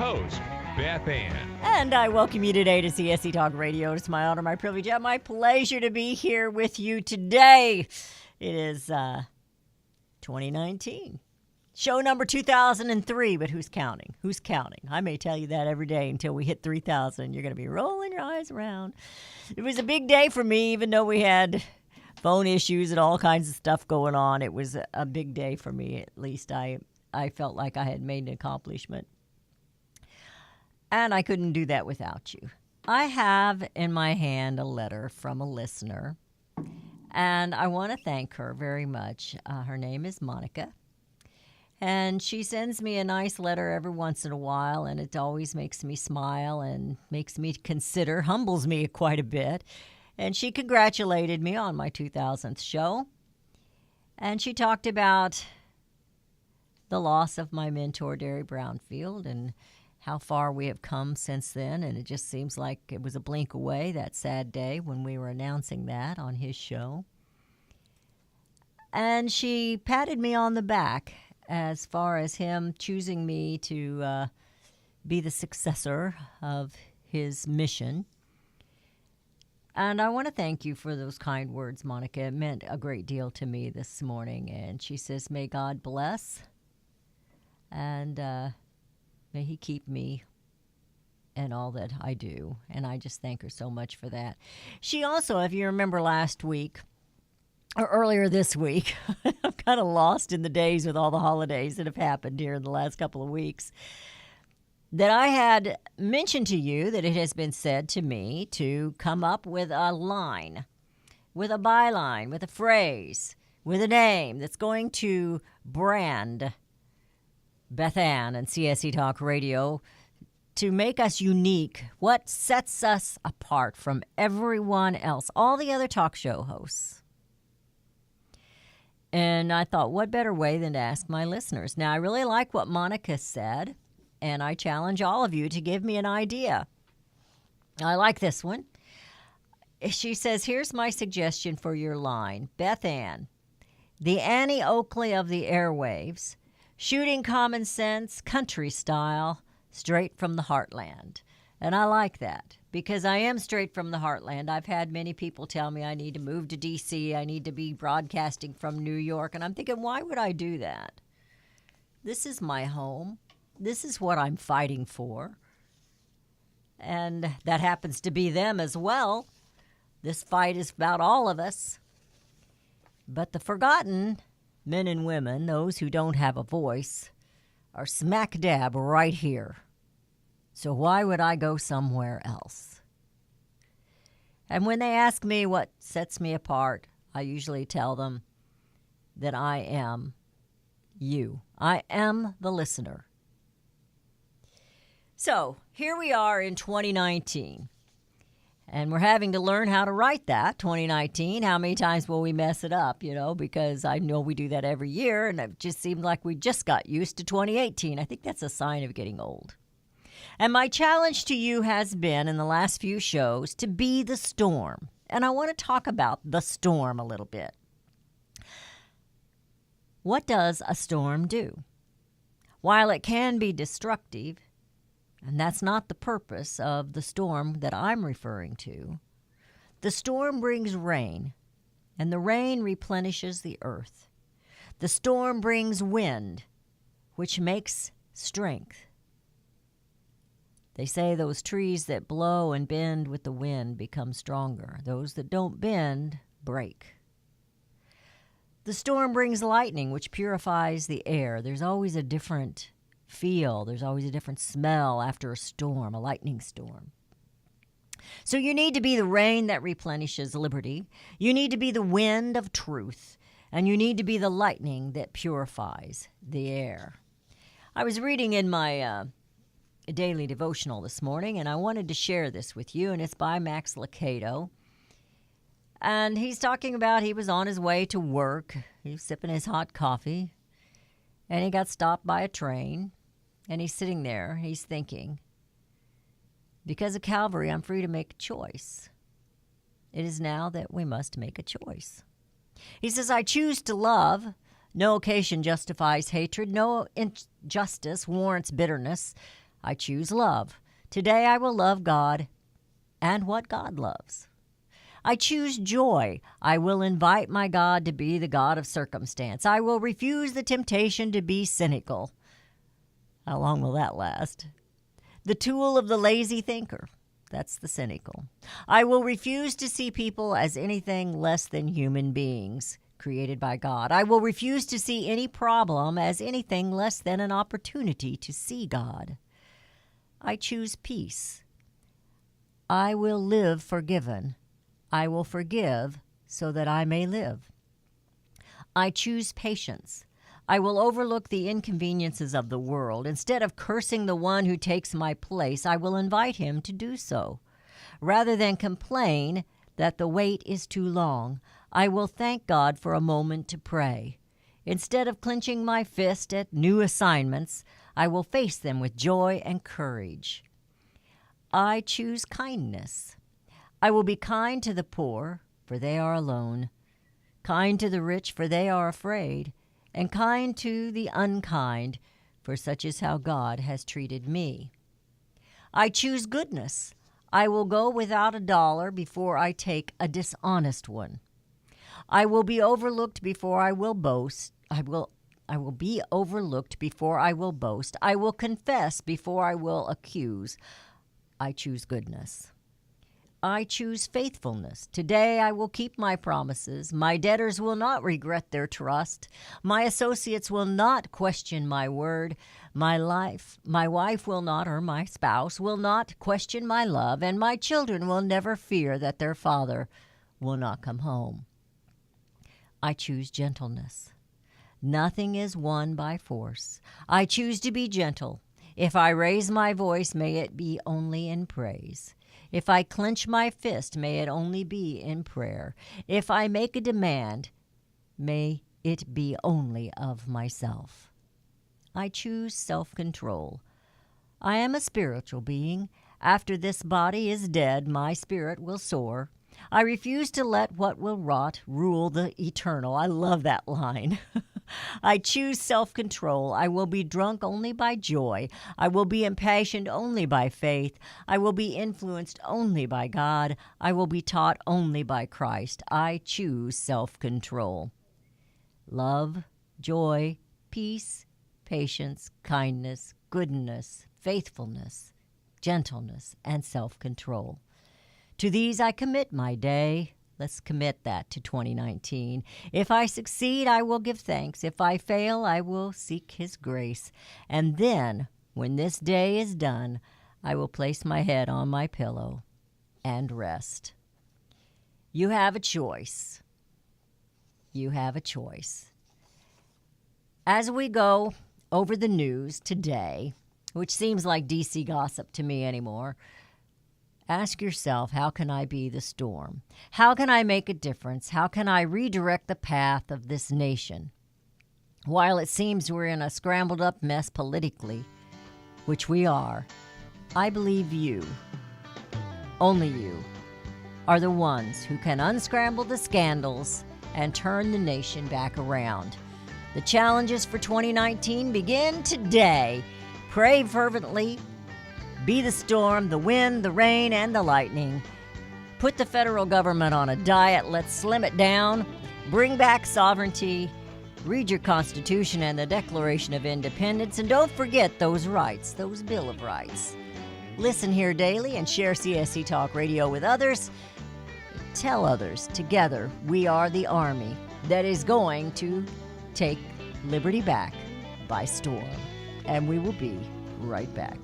host, Beth Ann. And I welcome you today to CSC Talk Radio. It's my honor, my privilege, and my pleasure to be here with you today. It is 2019. Show number 2003, but who's counting? Who's counting? I may tell you that every day until we hit 3,000. You're going to be rolling your eyes around. It was a big day for me, even though we had phone issues and all kinds of stuff going on. It was a big day for me. At least I felt like I had made an accomplishment. And I couldn't do that without you. I have in my hand a letter from a listener, and I want to thank her very much. Her name is Monica, and she sends me a nice letter every once in a while, and it always makes me smile and makes me consider, humbles me quite a bit. And she congratulated me on my 2000th show, and she talked about the loss of my mentor, Derry Brownfield, and how far we have come since then, and it just seems like it was a blink away, that sad day when we were announcing that on his show. And she patted me on the back as far as him choosing me to be the successor of his mission. And I want to thank you for those kind words, Monica. It meant a great deal to me this morning. And she says, may God bless, and may he keep me and all that I do. And I just thank her so much for that. She also, if you remember last week, or earlier this week, I'm kind of lost in the days with all the holidays that have happened here in the last couple of weeks, that I had mentioned to you that it has been said to me to come up with a line, with a byline, with a phrase, with a name that's going to brand Beth Ann and CSC Talk Radio to make us unique. What sets us apart from everyone else, all the other talk show hosts? And I thought, what better way than to ask my listeners? Now, I really like what Monica said, and I challenge all of you to give me an idea. I like this one. She says, here's my suggestion for your line. Beth Ann, the Annie Oakley of the airwaves, shooting common sense, country style, straight from the heartland. And I like that because I am straight from the heartland. I've had many people tell me I need to move to D.C., I need to be broadcasting from New York. And I'm thinking, why would I do that? This is my home. This is what I'm fighting for. And that happens to be them as well. This fight is about all of us. But the forgotten men and women, those who don't have a voice, are smack dab right here. So why would I go somewhere else? And when they ask me what sets me apart, I usually tell them that I am you. I am the listener. So here we are in 2019. And we're having to learn how to write that, 2019. How many times will we mess it up, because I know we do that every year, and it just seemed like we just got used to 2018. I think that's a sign of getting old. And my challenge to you has been, in the last few shows, to be the storm. And I want to talk about the storm a little bit. What does a storm do? While it can be destructive, and that's not the purpose of the storm that I'm referring to, the storm brings rain, and the rain replenishes the earth. The storm brings wind, which makes strength. They say those trees that blow and bend with the wind become stronger. Those that don't bend break. The storm brings lightning, which purifies the air. There's always a different feel. There's always a different smell after a storm, a lightning storm. So you need to be the rain that replenishes liberty. You need to be the wind of truth. And you need to be the lightning that purifies the air. I was reading in my daily devotional this morning, and I wanted to share this with you, and it's by Max Lucado. And he's talking about he was on his way to work. He was sipping his hot coffee, and he got stopped by a train. And he's sitting there, he's thinking, because of Calvary, I'm free to make a choice. It is now that we must make a choice. He says, I choose to love. No occasion justifies hatred. No injustice warrants bitterness. I choose love. Today I will love God and what God loves. I choose joy. I will invite my God to be the God of circumstance. I will refuse the temptation to be cynical. How long will that last? The tool of the lazy thinker. That's the cynical. I will refuse to see people as anything less than human beings created by God. I will refuse to see any problem as anything less than an opportunity to see God. I choose peace. I will live forgiven. I will forgive so that I may live. I choose patience. I will overlook the inconveniences of the world. Instead of cursing the one who takes my place, I will invite him to do so. Rather than complain that the wait is too long, I will thank God for a moment to pray. Instead of clenching my fist at new assignments, I will face them with joy and courage. I choose kindness. I will be kind to the poor, for they are alone, kind to the rich, for they are afraid, and kind to the unkind, for such is how God has treated me. I choose goodness. I will go without $1 before I take a dishonest one. I will be overlooked before I will boast. I will be overlooked before I will boast. I will confess before I will accuse. I choose goodness. I choose faithfulness. Today I will keep my promises. My debtors will not regret their trust. My associates will not question my word. My wife will not, or my spouse will not question my love, and my children will never fear that their father will not come home. I choose gentleness. Nothing is won by force. I choose to be gentle. If I raise my voice, may it be only in praise. If I clench my fist, may it only be in prayer. If I make a demand, may it be only of myself. I choose self-control. I am a spiritual being. After this body is dead, my spirit will soar. I refuse to let what will rot rule the eternal. I love that line. I choose self-control. I will be drunk only by joy. I will be impassioned only by faith. I will be influenced only by God. I will be taught only by Christ. I choose self-control. Love, joy, peace, patience, kindness, goodness, faithfulness, gentleness, and self-control. To these I commit my day. Let's commit that to 2019. If I succeed, I will give thanks. If I fail, I will seek His grace. And then, when this day is done, I will place my head on my pillow and rest. You have a choice. You have a choice. As we go over the news today, which seems like DC gossip to me anymore, ask yourself, how can I be the storm? How can I make a difference? How can I redirect the path of this nation? While it seems we're in a scrambled up mess politically, which we are, I believe you, only you, are the ones who can unscramble the scandals and turn the nation back around. The challenges for 2019 begin today. Pray fervently. Be the storm, the wind, the rain, and the lightning. Put the federal government on a diet. Let's slim it down. Bring back sovereignty. Read your Constitution and the Declaration of Independence. And don't forget those rights, those Bill of Rights. Listen here daily and share CSC Talk Radio with others. Tell others. Together, we are the army that is going to take liberty back by storm. And we will be right back.